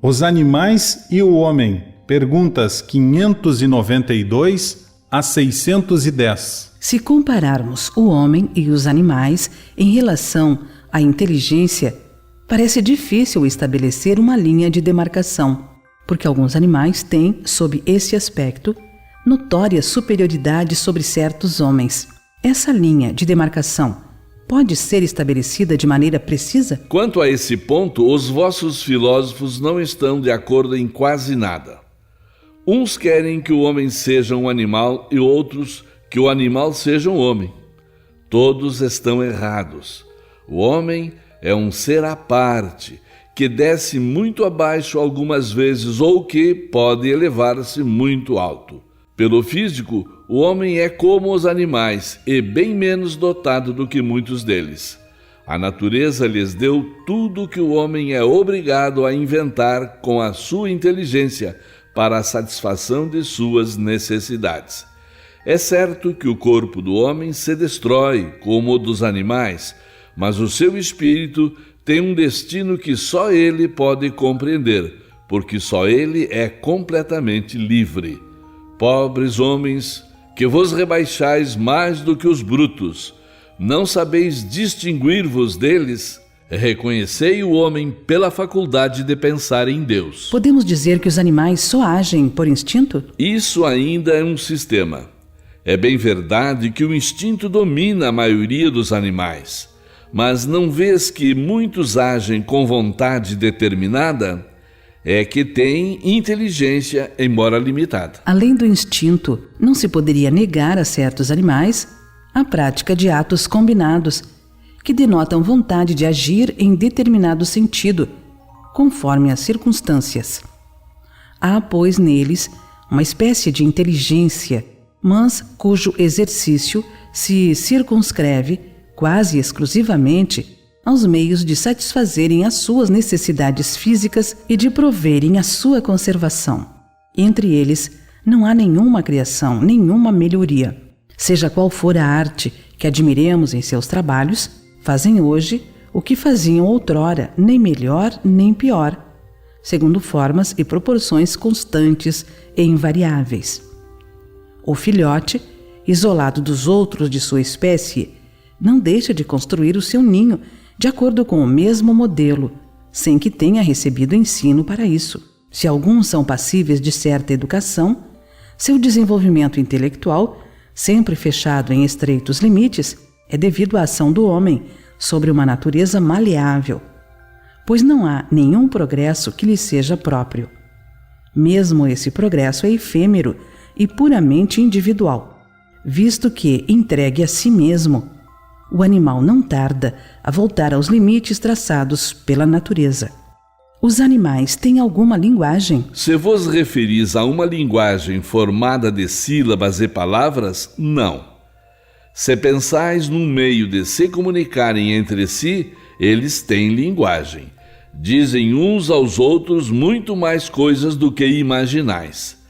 Os animais e o homem. Perguntas 592 a 610. Se compararmos o homem e os animais em relação à inteligência, parece difícil estabelecer uma linha de demarcação, porque alguns animais têm, sob esse aspecto, notória superioridade sobre certos homens. Essa linha de demarcação pode ser estabelecida de maneira precisa? Quanto a esse ponto, os vossos filósofos não estão de acordo em quase nada. Uns querem que o homem seja um animal e outros que o animal seja um homem. Todos estão errados. O homem é um ser à parte, que desce muito abaixo algumas vezes ou que pode elevar-se muito alto. Pelo físico, o homem é como os animais e bem menos dotado do que muitos deles. A natureza lhes deu tudo que o homem é obrigado a inventar com a sua inteligência para a satisfação de suas necessidades. É certo que o corpo do homem se destrói, como o dos animais, mas o seu espírito tem um destino que só ele pode compreender, porque só ele é completamente livre. Pobres homens, que vos rebaixais mais do que os brutos, não sabeis distinguir-vos deles? Reconhecei o homem pela faculdade de pensar em Deus. Podemos dizer que os animais só agem por instinto? Isso ainda é um sistema. É bem verdade que o instinto domina a maioria dos animais, mas não vês que muitos agem com vontade determinada? É que têm inteligência, embora limitada. Além do instinto, não se poderia negar a certos animais a prática de atos combinados, que denotam vontade de agir em determinado sentido, conforme as circunstâncias. Há, pois, neles uma espécie de inteligência, mas cujo exercício se circunscreve quase exclusivamente aos meios de satisfazerem as suas necessidades físicas e de proverem a sua conservação. Entre eles, não há nenhuma criação, nenhuma melhoria. Seja qual for a arte que admiremos em seus trabalhos, fazem hoje o que faziam outrora, nem melhor nem pior, segundo formas e proporções constantes e invariáveis. O filhote, isolado dos outros de sua espécie, não deixa de construir o seu ninho de acordo com o mesmo modelo, sem que tenha recebido ensino para isso. Se alguns são passíveis de certa educação, seu desenvolvimento intelectual, sempre fechado em estreitos limites, é devido à ação do homem sobre uma natureza maleável, pois não há nenhum progresso que lhe seja próprio. Mesmo esse progresso é efêmero e puramente individual, visto que, entregue a si mesmo, o animal não tarda a voltar aos limites traçados pela natureza. Os animais têm alguma linguagem? Se vos referis a uma linguagem formada de sílabas e palavras, não. Se pensais num meio de se comunicarem entre si, eles têm linguagem. Dizem uns aos outros muito mais coisas do que imaginais.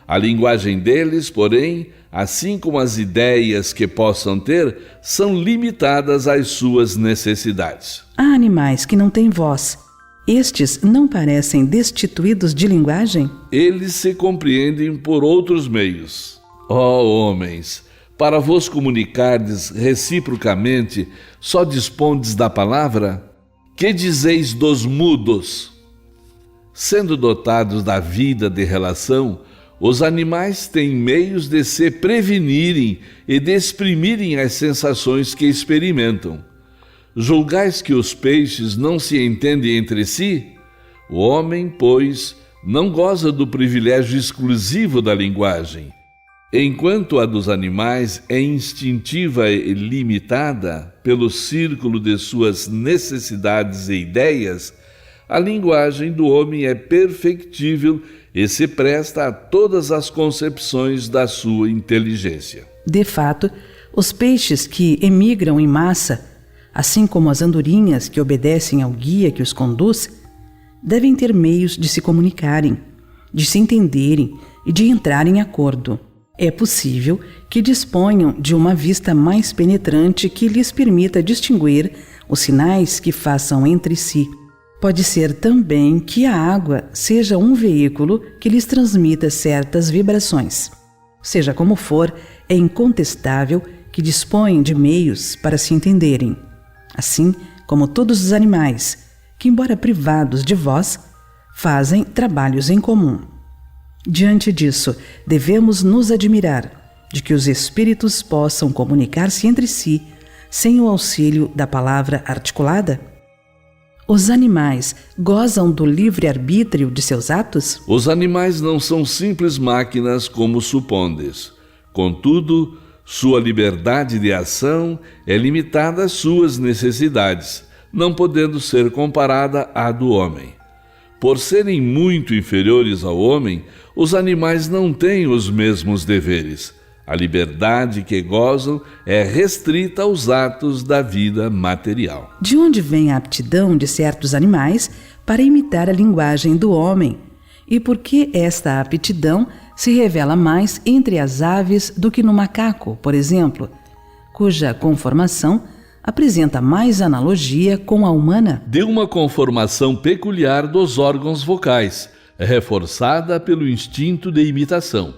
A linguagem deles, porém, assim como as ideias que possam ter, são limitadas às suas necessidades. Há animais que não têm voz. Estes não parecem destituídos de linguagem? Eles se compreendem por outros meios. Ó homens, para vos comunicardes reciprocamente, só dispondes da palavra? Que dizeis dos mudos? Sendo dotados da vida de relação, os animais têm meios de se prevenirem e de exprimirem as sensações que experimentam. Julgais que os peixes não se entendem entre si? O homem, pois, não goza do privilégio exclusivo da linguagem. Enquanto a dos animais é instintiva e limitada pelo círculo de suas necessidades e ideias, a linguagem do homem é perfectível e se presta a todas as concepções da sua inteligência. De fato, os peixes que emigram em massa, assim como as andorinhas que obedecem ao guia que os conduz, devem ter meios de se comunicarem, de se entenderem e de entrar em acordo. É possível que disponham de uma vista mais penetrante que lhes permita distinguir os sinais que façam entre si. Pode ser também que a água seja um veículo que lhes transmita certas vibrações. Seja como for, é incontestável que dispõem de meios para se entenderem. Assim como todos os animais, que, embora privados de voz, fazem trabalhos em comum. Diante disso, devemos nos admirar de que os espíritos possam comunicar-se entre si sem o auxílio da palavra articulada? Os animais gozam do livre-arbítrio de seus atos? Os animais não são simples máquinas como supondes. Contudo, sua liberdade de ação é limitada às suas necessidades, não podendo ser comparada à do homem. Por serem muito inferiores ao homem, os animais não têm os mesmos deveres. A liberdade que gozam é restrita aos atos da vida material. De onde vem a aptidão de certos animais para imitar a linguagem do homem? E por que esta aptidão se revela mais entre as aves do que no macaco, por exemplo, cuja conformação apresenta mais analogia com a humana? De uma conformação peculiar dos órgãos vocais, reforçada pelo instinto de imitação.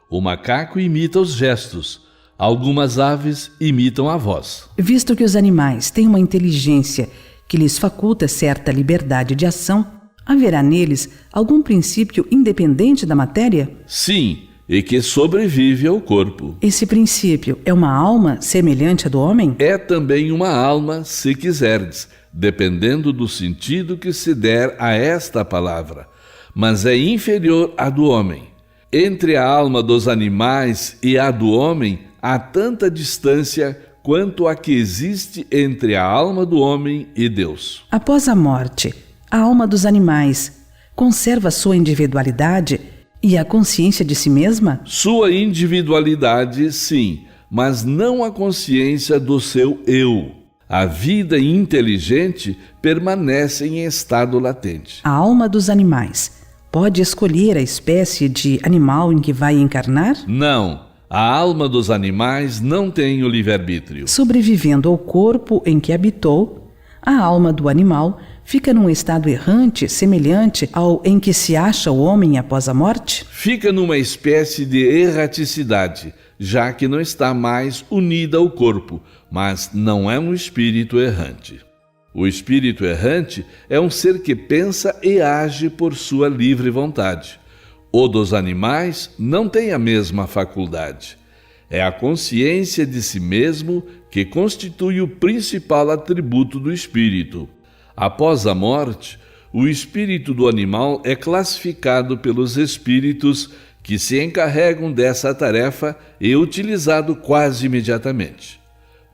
O macaco imita os gestos, algumas aves imitam a voz. Visto que os animais têm uma inteligência que lhes faculta certa liberdade de ação, haverá neles algum princípio independente da matéria? Sim, e que sobrevive ao corpo. Esse princípio é uma alma semelhante à do homem? É também uma alma, se quiserdes, dependendo do sentido que se der a esta palavra, mas é inferior à do homem. Entre a alma dos animais e a do homem há tanta distância quanto a que existe entre a alma do homem e Deus. Após a morte, a alma dos animais conserva sua individualidade e a consciência de si mesma? Sua individualidade, sim, mas não a consciência do seu eu. A vida inteligente permanece em estado latente. A alma dos animais pode escolher a espécie de animal em que vai encarnar? Não, a alma dos animais não tem o livre-arbítrio. Sobrevivendo ao corpo em que habitou, a alma do animal fica num estado errante semelhante ao em que se acha o homem após a morte? Fica numa espécie de erraticidade, já que não está mais unida ao corpo, mas não é um espírito errante. O espírito errante é um ser que pensa e age por sua livre vontade. O dos animais não tem a mesma faculdade. É a consciência de si mesmo que constitui o principal atributo do espírito. Após a morte, o espírito do animal é classificado pelos espíritos que se encarregam dessa tarefa e utilizado quase imediatamente.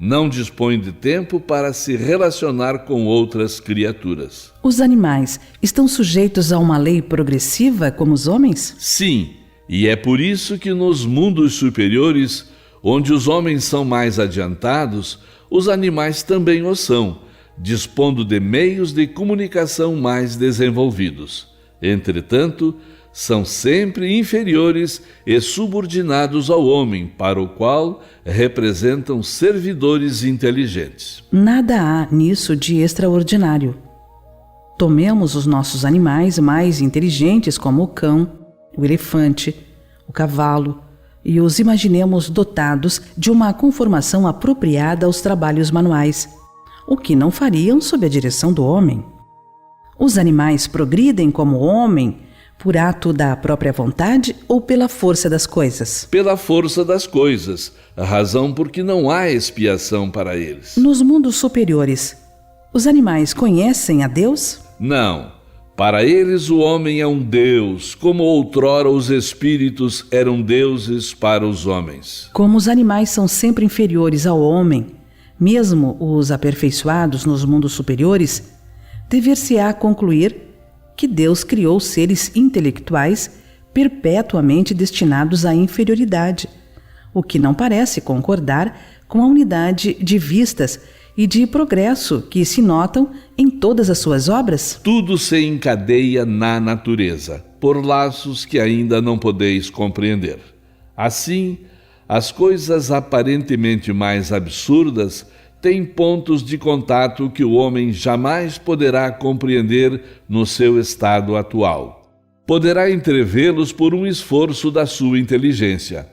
Não dispõe de tempo para se relacionar com outras criaturas. Os animais estão sujeitos a uma lei progressiva como os homens? Sim, e é por isso que nos mundos superiores, onde os homens são mais adiantados, os animais também o são, dispondo de meios de comunicação mais desenvolvidos. Entretanto, são sempre inferiores e subordinados ao homem, para o qual representam servidores inteligentes. Nada há nisso de extraordinário. Tomemos os nossos animais mais inteligentes, como o cão, o elefante, o cavalo, e os imaginemos dotados de uma conformação apropriada aos trabalhos manuais, o que não fariam sob a direção do homem. Os animais progridem como o homem por ato da própria vontade ou pela força das coisas? Pela força das coisas, a razão porque não há expiação para eles. Nos mundos superiores, os animais conhecem a Deus? Não. Para eles o homem é um Deus, como outrora os espíritos eram deuses para os homens. Como os animais são sempre inferiores ao homem, mesmo os aperfeiçoados nos mundos superiores, dever-se-á concluir que Deus criou seres intelectuais perpetuamente destinados à inferioridade, o que não parece concordar com a unidade de vistas e de progresso que se notam em todas as suas obras. Tudo se encadeia na natureza, por laços que ainda não podeis compreender. Assim, as coisas aparentemente mais absurdas tem pontos de contato que o homem jamais poderá compreender no seu estado atual. Poderá entrevê-los por um esforço da sua inteligência,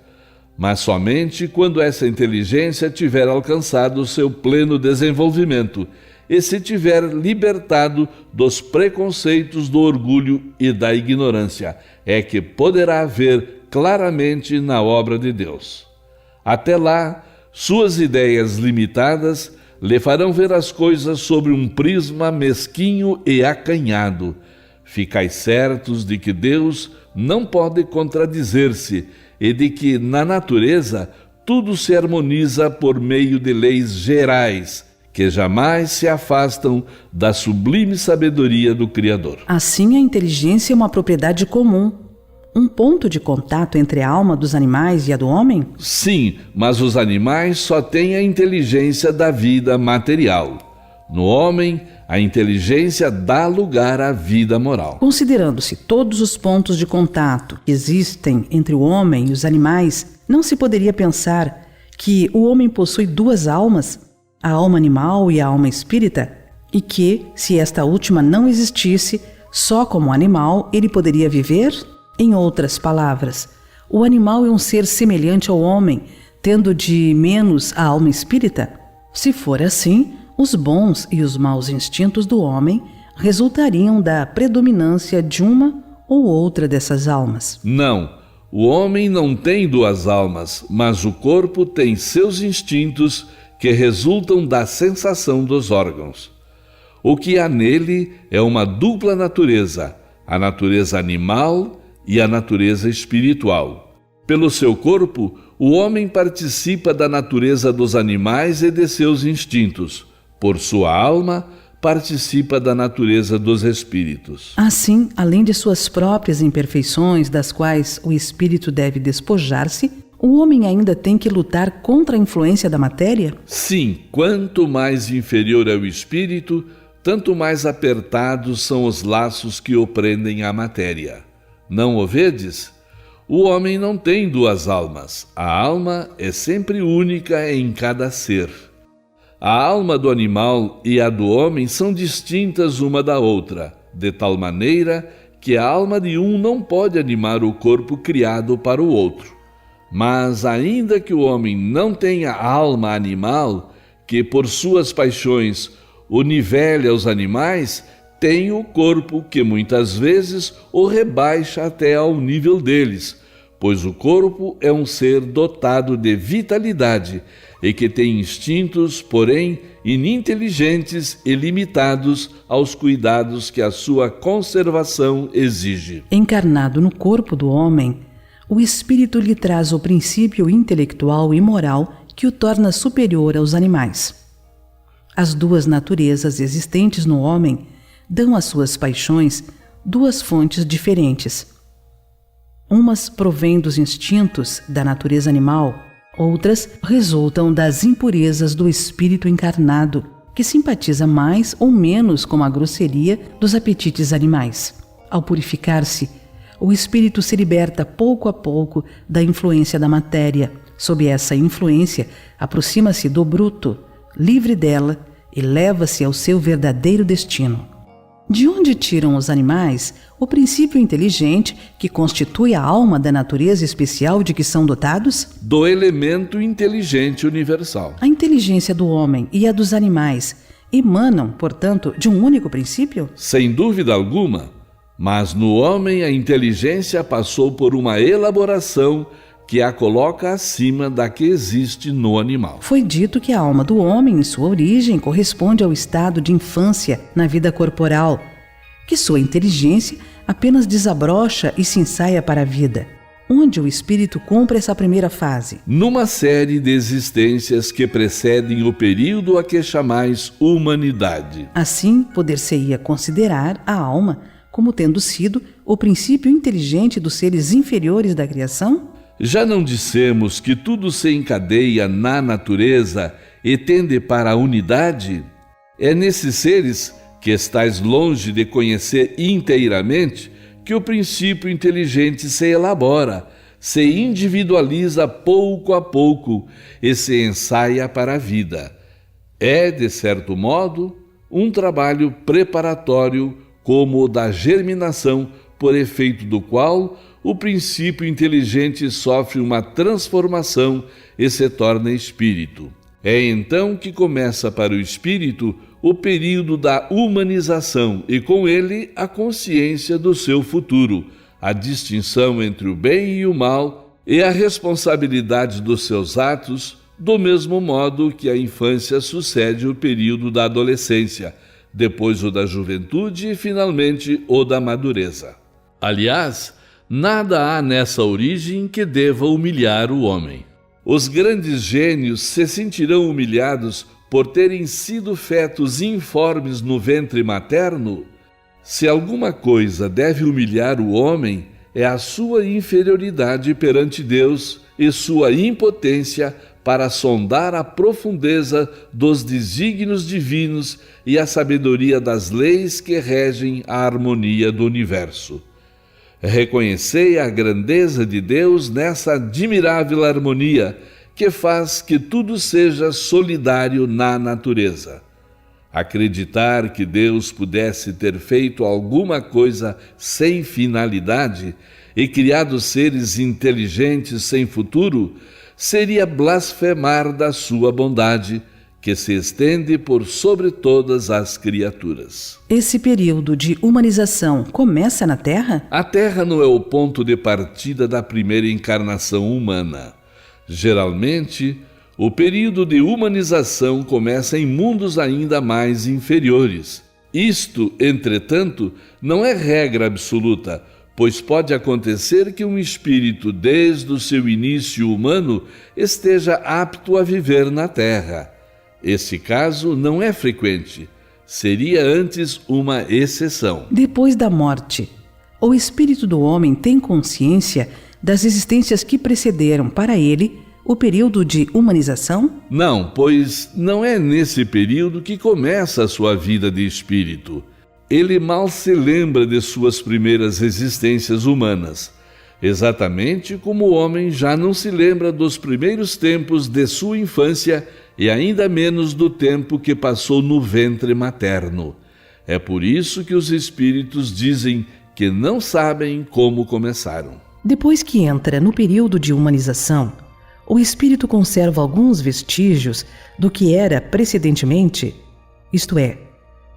mas somente quando essa inteligência tiver alcançado seu pleno desenvolvimento e se tiver libertado dos preconceitos do orgulho e da ignorância, é que poderá ver claramente na obra de Deus. Até lá, suas ideias limitadas lhe farão ver as coisas sobre um prisma mesquinho e acanhado. Ficai certos de que Deus não pode contradizer-se e de que, na natureza, tudo se harmoniza por meio de leis gerais, que jamais se afastam da sublime sabedoria do Criador. Assim, a inteligência é uma propriedade comum, um ponto de contato entre a alma dos animais e a do homem? Sim, mas os animais só têm a inteligência da vida material. No homem, a inteligência dá lugar à vida moral. Considerando-se todos os pontos de contato que existem entre o homem e os animais, não se poderia pensar que o homem possui duas almas, a alma animal e a alma espírita, e que, se esta última não existisse, só como animal ele poderia viver? Em outras palavras, o animal é um ser semelhante ao homem, tendo de menos a alma espírita? Se for assim, os bons e os maus instintos do homem resultariam da predominância de uma ou outra dessas almas. Não, o homem não tem duas almas, mas o corpo tem seus instintos que resultam da sensação dos órgãos. O que há nele é uma dupla natureza, a natureza animal e a natureza espiritual. Pelo seu corpo, o homem participa da natureza dos animais e de seus instintos. Por sua alma, participa da natureza dos espíritos. Assim, além de suas próprias imperfeições, das quais o espírito deve despojar-se, o homem ainda tem que lutar contra a influência da matéria? Sim, quanto mais inferior é o espírito, tanto mais apertados são os laços que o prendem à matéria. Não o vedes? O homem não tem duas almas. A alma é sempre única em cada ser. A alma do animal e a do homem são distintas uma da outra, de tal maneira que a alma de um não pode animar o corpo criado para o outro. Mas ainda que o homem não tenha alma animal, que por suas paixões o nivele aos animais, tem o corpo que muitas vezes o rebaixa até ao nível deles, pois o corpo é um ser dotado de vitalidade e que tem instintos, porém ininteligentes e limitados aos cuidados que a sua conservação exige. Encarnado no corpo do homem, o espírito lhe traz o princípio intelectual e moral que o torna superior aos animais. As duas naturezas existentes no homem dão às suas paixões duas fontes diferentes. Umas provêm dos instintos da natureza animal, outras resultam das impurezas do espírito encarnado, que simpatiza mais ou menos com a grosseria dos apetites animais. Ao purificar-se, o espírito se liberta pouco a pouco da influência da matéria. Sob essa influência, aproxima-se do bruto, livre dela, e leva-se ao seu verdadeiro destino. De onde tiram os animais o princípio inteligente que constitui a alma da natureza especial de que são dotados? Do elemento inteligente universal. A inteligência do homem e a dos animais emanam, portanto, de um único princípio? Sem dúvida alguma, mas no homem a inteligência passou por uma elaboração que a coloca acima da que existe no animal. Foi dito que a alma do homem, em sua origem, corresponde ao estado de infância na vida corporal, que sua inteligência apenas desabrocha e se ensaia para a vida, onde o espírito cumpre essa primeira fase. Numa série de existências que precedem o período a que chamais humanidade. Assim, poder-se-ia considerar a alma como tendo sido o princípio inteligente dos seres inferiores da criação? Já não dissemos que tudo se encadeia na natureza e tende para a unidade? É nesses seres que estais longe de conhecer inteiramente que o princípio inteligente se elabora, se individualiza pouco a pouco e se ensaia para a vida. É, de certo modo, um trabalho preparatório como o da germinação, por efeito do qual o princípio inteligente sofre uma transformação e se torna espírito. É então que começa para o espírito o período da humanização e com ele a consciência do seu futuro, a distinção entre o bem e o mal e a responsabilidade dos seus atos, do mesmo modo que a infância sucede o período da adolescência, depois o da juventude e finalmente o da madureza. Aliás, nada há nessa origem que deva humilhar o homem. Os grandes gênios se sentirão humilhados por terem sido fetos informes no ventre materno? Se alguma coisa deve humilhar o homem, é a sua inferioridade perante Deus e sua impotência para sondar a profundeza dos desígnios divinos e a sabedoria das leis que regem a harmonia do universo. Reconhecei a grandeza de Deus nessa admirável harmonia que faz que tudo seja solidário na natureza. Acreditar que Deus pudesse ter feito alguma coisa sem finalidade e criado seres inteligentes sem futuro seria blasfemar da sua bondade, que se estende por sobre todas as criaturas. Esse período de humanização começa na Terra? A Terra não é o ponto de partida da primeira encarnação humana. Geralmente, o período de humanização começa em mundos ainda mais inferiores. Isto, entretanto, não é regra absoluta, pois pode acontecer que um espírito, desde o seu início humano, esteja apto a viver na Terra. Esse caso não é frequente, seria antes uma exceção. Depois da morte, o espírito do homem tem consciência das existências que precederam para ele o período de humanização? Não, pois não é nesse período que começa a sua vida de espírito. Ele mal se lembra de suas primeiras existências humanas, exatamente como o homem já não se lembra dos primeiros tempos de sua infância e ainda menos do tempo que passou no ventre materno. É por isso que os espíritos dizem que não sabem como começaram. Depois que entra no período de humanização, o espírito conserva alguns vestígios do que era precedentemente, isto é,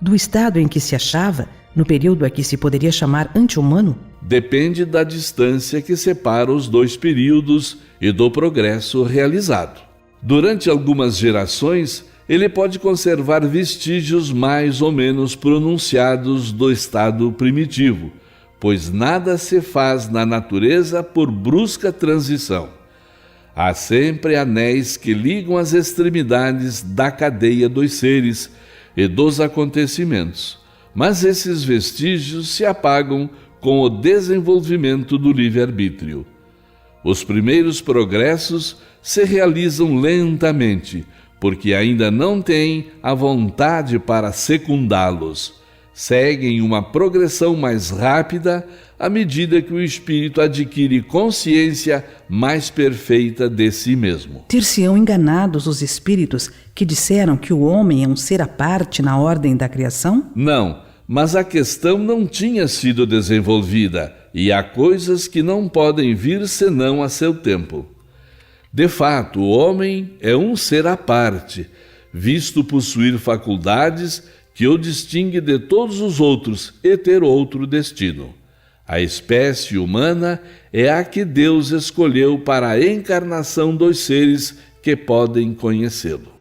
do estado em que se achava no período a que se poderia chamar ante-humano? Depende da distância que separa os dois períodos e do progresso realizado. Durante algumas gerações, ele pode conservar vestígios mais ou menos pronunciados do estado primitivo, pois nada se faz na natureza por brusca transição. Há sempre anéis que ligam as extremidades da cadeia dos seres e dos acontecimentos, mas esses vestígios se apagam com o desenvolvimento do livre-arbítrio. Os primeiros progressos se realizam lentamente, porque ainda não têm a vontade para secundá-los. Seguem uma progressão mais rápida à medida que o espírito adquire consciência mais perfeita de si mesmo. Ter-se-ão enganados os espíritos que disseram que o homem é um ser à parte na ordem da criação? Não, mas a questão não tinha sido desenvolvida e há coisas que não podem vir senão a seu tempo. De fato, o homem é um ser à parte, visto possuir faculdades que o distingue de todos os outros e ter outro destino. A espécie humana é a que Deus escolheu para a encarnação dos seres que podem conhecê-lo.